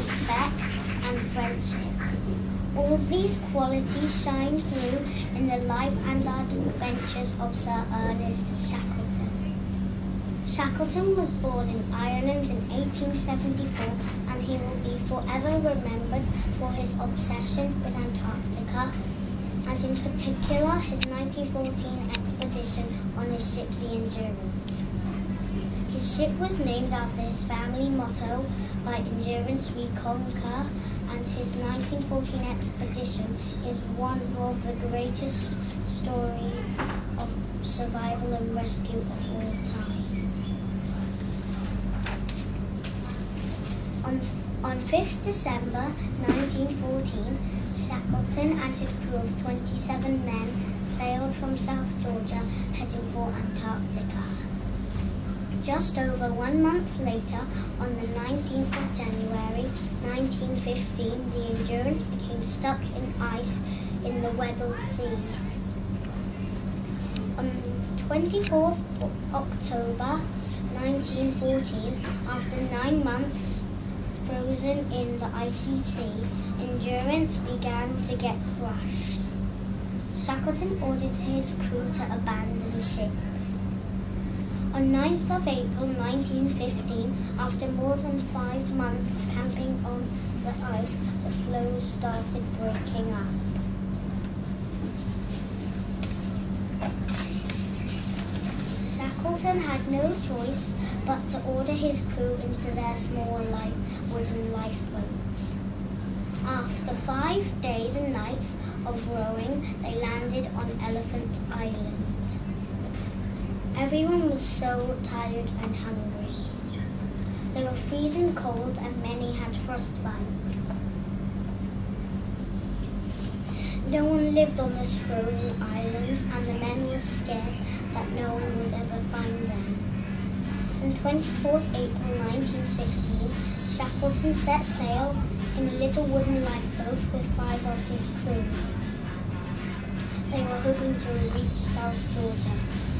respect, and friendship. All these qualities shine through in the life and adventures of Sir Ernest Shackleton. Shackleton was born in Ireland in 1874, and he will be forever remembered for his obsession with Antarctica, and in particular his 1914 expedition on his ship the Endurance. His ship was named after his family motto, "By endurance we conquer," and his 1914 expedition is one of the greatest stories of survival and rescue of all time. On 5th December 1914, Shackleton and his crew of 27 men sailed from South Georgia heading for Antarctica. Just over 1 month later, on the 19th of January 1915, the Endurance became stuck in ice in the Weddell Sea. On 24th of October 1914, after 9 months frozen in the icy sea, Endurance began to get crushed. Shackleton ordered his crew to abandon ship. On 9th of April 1915, after more than 5 months camping on the ice, the floes started breaking up. Shackleton had no choice but to order his crew into their small wooden lifeboats. After 5 days and nights of rowing, they landed on Elephant Island. Everyone was so tired and hungry. They were freezing cold and many had frostbite. No one lived on this frozen island, and the men were scared that no one would ever find them. On 24th April 1916, Shackleton set sail in a little wooden lifeboat with 5 of his crew. They were hoping to reach South Georgia.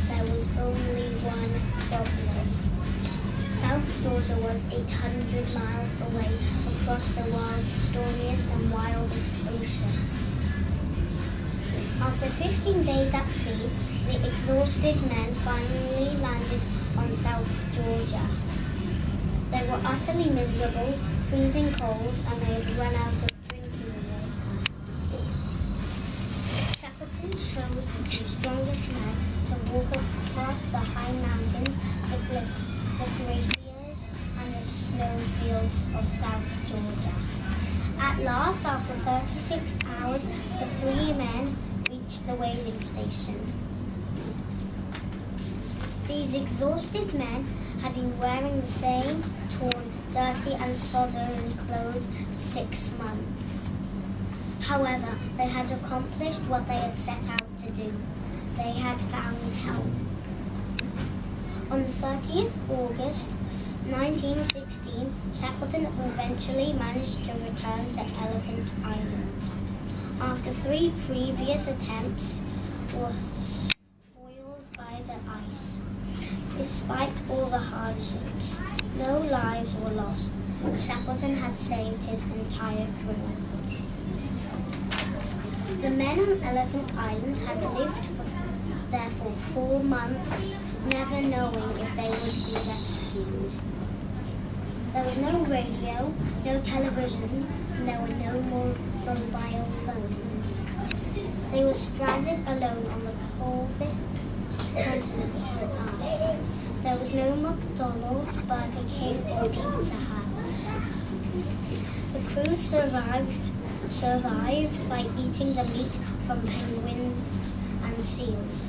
There was only one problem. South Georgia was 800 miles away across the world's stormiest and wildest ocean. After 15 days at sea, the exhausted men finally landed on South Georgia. They were utterly miserable, freezing cold, and they had run out of drinking water. Shackleton chose the 2 strongest men to walk across the high mountains, the glaciers, and the snowfields of South Georgia. At last, after 36 hours, the 3 men reached the whaling station. These exhausted men had been wearing the same torn, dirty and sodden clothes for 6 months. However, they had accomplished what they had set out to do. They had found help. On 30th August 1916, Shackleton eventually managed to return to Elephant Island. After 3 previous attempts was foiled by the ice. Despite all the hardships, no lives were lost. Shackleton had saved his entire crew. The men on Elephant Island had lived there for 4 months, never knowing if they would be rescued. There was no radio, no television, and there were no more mobile phones. They were stranded alone on the coldest continent on Earth. There was no McDonald's, Burger King, or Pizza Hut. The crew survived by eating the meat from penguins and seals.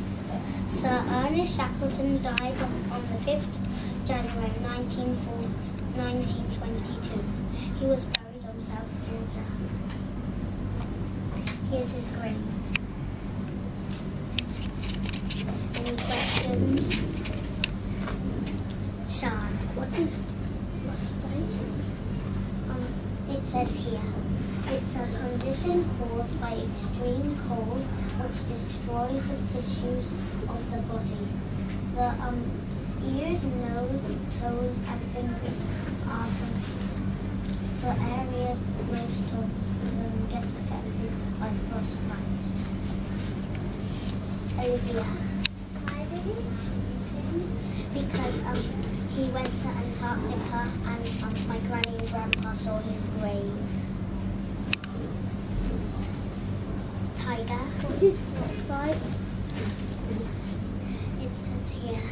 Sir Ernest Shackleton died on the 5th January 1922. He was buried on South Georgia. Here's his grave. Any questions? Sean, what is frostbite? It says here, it's a condition caused by extreme cold which destroys the tissues of the body. The ears, nose, toes, and fingers are the the areas most of them gets affected by frostbite. Olivia. Why did he choose him? Because he went to Antarctica and my granny and grandpa saw his grave. Tiger. What is frostbite? It says here.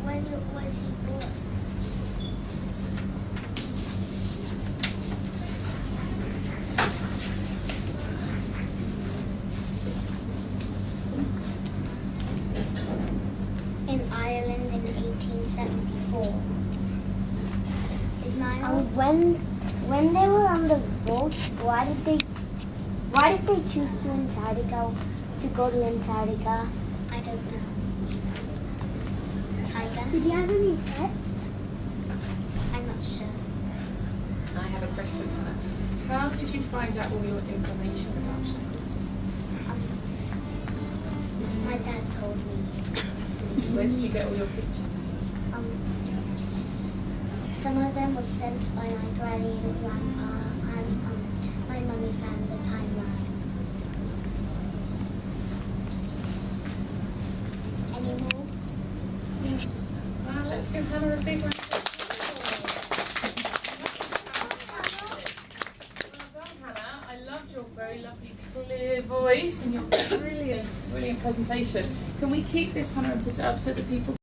When was he born? In Ireland in 1874. Is my When they were on the boat, why did they choose to go to Antarctica? I don't know. Tiger? Did you have any pets? I'm not sure. I have a question, Hannah. How did you find out all your information about Shackleton? My dad told me. Where did you get all your pictures? Some of them was sent by my granny and grandpa, and my mummy found the timeline. Any more? Well, let's give Hannah a big round of applause. Well done, Hannah. I loved your very lovely clear voice and your brilliant presentation. Can we keep this, Hannah, and put it up so that people